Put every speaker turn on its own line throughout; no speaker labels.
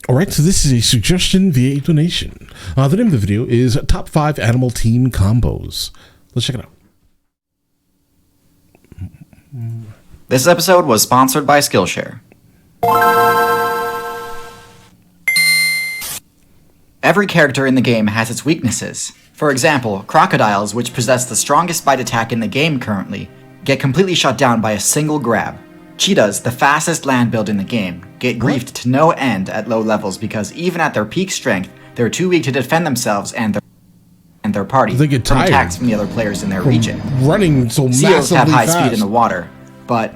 All right, so this is a suggestion via a donation. The name of the video is Top 5 Animal Team Combos. Let's check it out.
This episode was sponsored by Skillshare. Every character in the game has its weaknesses. For example, crocodiles, which possess the strongest bite attack in the game currently, get completely shut down by a single grab. Cheetahs, the fastest land build in the game, get griefed to no end at low levels because even at their peak strength, they're too weak to defend themselves and their party
they get
from
tired
attacks from the other players in their region.
Running so massively
Seals have high
fast.
speed in the water, but,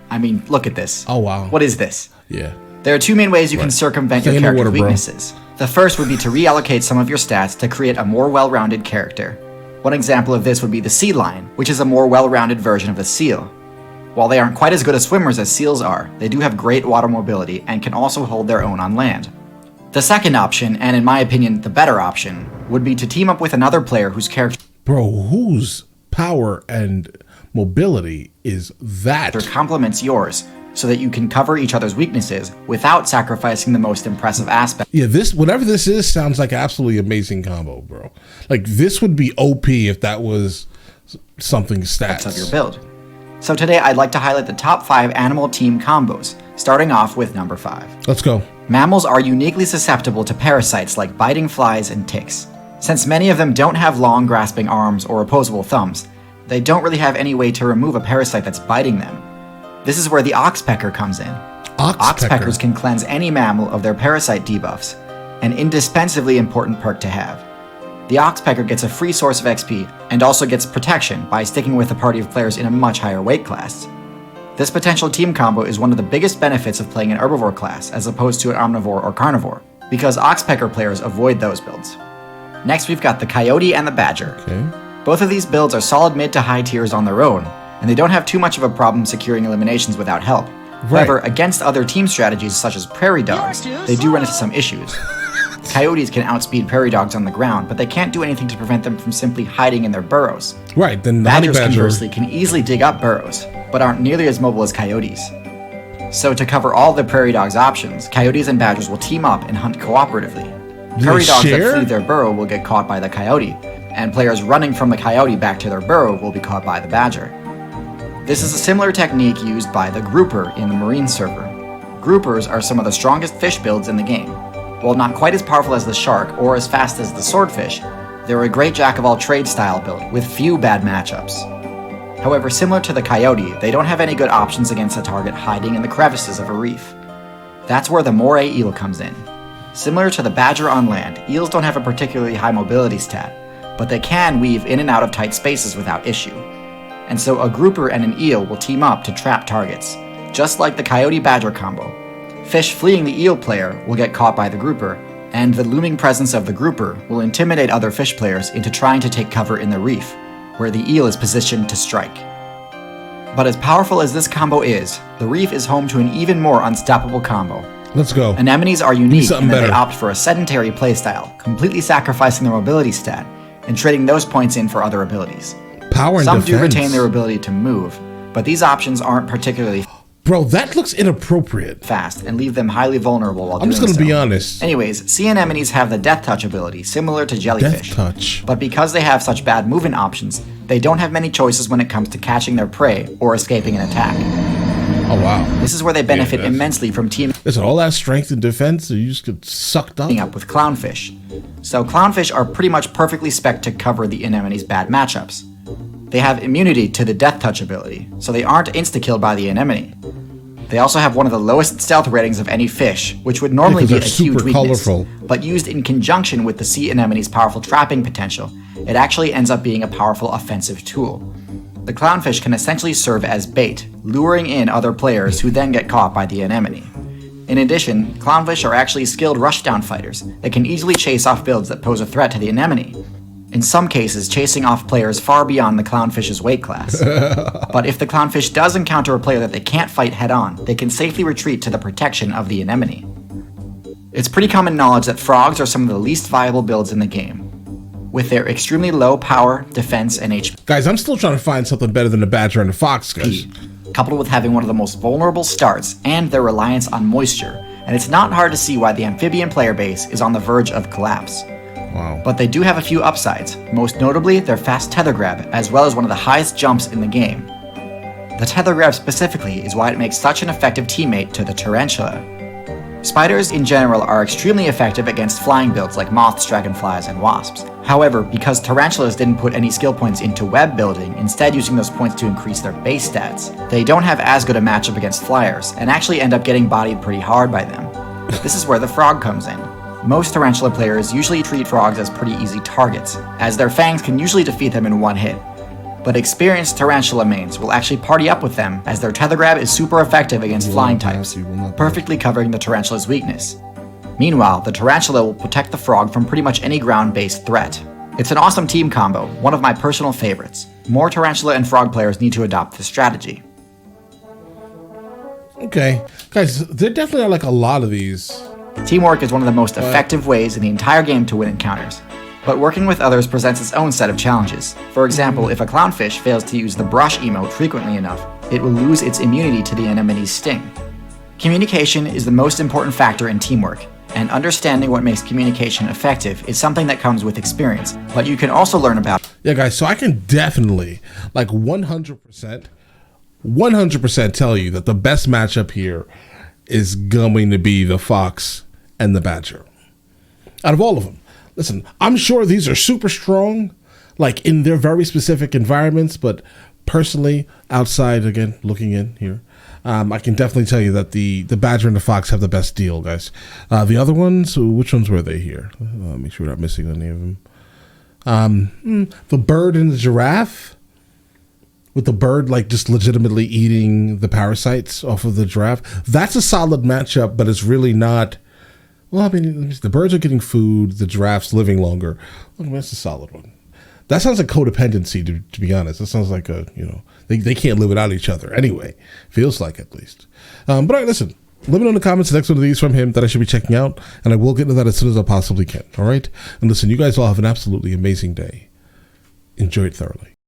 I mean, look at this.
Oh, wow.
What is this?
Yeah.
There are two main ways you can circumvent your character's weaknesses. The first would be to reallocate some of your stats to create a more well-rounded character. One example of this would be the sea lion, which is a more well-rounded version of the seal. While they aren't quite as good as swimmers as seals are, they do have great water mobility and can also hold their own on land. The second option, and in my opinion the better option, would be to team up with another player whose character
whose power and mobility is that
complements yours, so that you can cover each other's weaknesses without sacrificing the most impressive aspect.
Yeah, this, whatever this is, sounds like an absolutely amazing combo, bro. Like, this would be OP if that was something stats
of your build. So today I'd like to highlight the top 5 animal team combos, starting off with number 5.
Let's go.
Mammals are uniquely susceptible to parasites like biting flies and ticks. Since many of them don't have long grasping arms or opposable thumbs, they don't really have any way to remove a parasite that's biting them. This is where the oxpecker comes in. Oxpeckers can cleanse any mammal of their parasite debuffs, an indispensably important perk to have. The oxpecker gets a free source of XP and also gets protection by sticking with a party of players in a much higher weight class. This potential team combo is one of the biggest benefits of playing an herbivore class as opposed to an omnivore or carnivore, because oxpecker players avoid those builds. Next we've got the coyote and the badger.
Okay.
Both of these builds are solid mid to high tiers on their own, and they don't have too much of a problem securing eliminations without help. However, against other team strategies such as prairie dogs, they do run into some issues. Coyotes can outspeed prairie dogs on the ground, but they can't do anything to prevent them from simply hiding in their burrows.
Right, then the
Badgers conversely can easily dig up burrows, but aren't nearly as mobile as coyotes. So to cover all the prairie dogs' options, coyotes and badgers will team up and hunt cooperatively. Prairie dogs that flee their burrow will get caught by the coyote, and players running from the coyote back to their burrow will be caught by the badger. This is a similar technique used by the grouper in the marine server. Groupers are some of the strongest fish builds in the game. While not quite as powerful as the shark or as fast as the swordfish, they're a great jack-of-all-trades style build with few bad matchups. However, similar to the coyote, they don't have any good options against a target hiding in the crevices of a reef. That's where the moray eel comes in. Similar to the badger on land, eels don't have a particularly high mobility stat, but they can weave in and out of tight spaces without issue. And so a grouper and an eel will team up to trap targets, just like the coyote-badger combo. Fish fleeing the eel player will get caught by the grouper, and the looming presence of the grouper will intimidate other fish players into trying to take cover in the reef, where the eel is positioned to strike. But as powerful as this combo is, the reef is home to an even more unstoppable combo.
Let's go.
Anemones are unique in that they opt for a sedentary playstyle, completely sacrificing their mobility stat, and trading those points in for other abilities.
Power and
Some
defense.
do retain their ability to move, but these options aren't particularly
Bro, that looks inappropriate.
fast and leave them highly vulnerable while
I'm
doing
just gonna
so.
be honest.
Anyways, sea anemones have the Death Touch ability, similar to jellyfish.
Death Touch.
But because they have such bad movement options, they don't have many choices when it comes to catching their prey or escaping an attack.
Oh, wow.
This is where they benefit immensely from teaming
Listen, all that strength and defense, you just get sucked up.
with clownfish. So clownfish are pretty much perfectly spec'd to cover the anemone's bad matchups. They have immunity to the Death Touch ability, so they aren't insta-killed by the anemone. They also have one of the lowest stealth ratings of any fish, which would normally be a huge weakness.
Colorful.
But used in conjunction with the sea anemone's powerful trapping potential, it actually ends up being a powerful offensive tool. The clownfish can essentially serve as bait, luring in other players who then get caught by the anemone. In addition, clownfish are actually skilled rushdown fighters that can easily chase off builds that pose a threat to the anemone. In some cases, chasing off players far beyond the clownfish's weight class. But if the clownfish does encounter a player that they can't fight head-on, they can safely retreat to the protection of the anemone. It's pretty common knowledge that frogs are some of the least viable builds in the game, with their extremely low power, defense, and HP.
Guys, I'm still trying to find something better than a badger and a fox, guys.
Coupled with having one of the most vulnerable starts and their reliance on moisture, and it's not hard to see why the amphibian player base is on the verge of collapse.
Wow.
But they do have a few upsides, most notably their fast tether grab, as well as one of the highest jumps in the game. The tether grab specifically is why it makes such an effective teammate to the tarantula. Spiders in general are extremely effective against flying builds like moths, dragonflies, and wasps. However, because tarantulas didn't put any skill points into web building, instead using those points to increase their base stats, they don't have as good a matchup against flyers, and actually end up getting bodied pretty hard by them. This is where the frog comes in. Most tarantula players usually treat frogs as pretty easy targets, as their fangs can usually defeat them in one hit. But experienced tarantula mains will actually party up with them, as their tether grab is super effective against flying types, perfectly covering the tarantula's weakness. Meanwhile, the tarantula will protect the frog from pretty much any ground-based threat. It's an awesome team combo, one of my personal favorites. More tarantula and frog players need to adopt this strategy.
Okay. Guys, there definitely are like a lot of these.
Teamwork is one of the most effective ways in the entire game to win encounters. But working with others presents its own set of challenges. For example, if a clownfish fails to use the brush emote frequently enough, it will lose its immunity to the anemone's sting. Communication is the most important factor in teamwork, and understanding what makes communication effective is something that comes with experience, but you can also learn about.
Yeah, guys, so I can definitely, like 100% tell you that the best matchup here is going to be the fox and the badger. Out of all of them. Listen, I'm sure these are super strong, like in their very specific environments, but personally, outside, again, looking in here, I can definitely tell you that the badger and the fox have the best deal, guys. The other ones, which ones were they here? Make sure we're not missing any of them. The bird and the giraffe, with the bird like just legitimately eating the parasites off of the giraffe. That's a solid matchup, but it's really not. Well, I mean, the birds are getting food, the giraffe's living longer. Well, that's a solid one. That sounds like codependency, to be honest. That sounds like they can't live without each other anyway. Feels like, at least. But all right, listen. Let me know in the comments the next one of these from him that I should be checking out, and I will get into that as soon as I possibly can. All right? And listen, you guys all have an absolutely amazing day. Enjoy it thoroughly.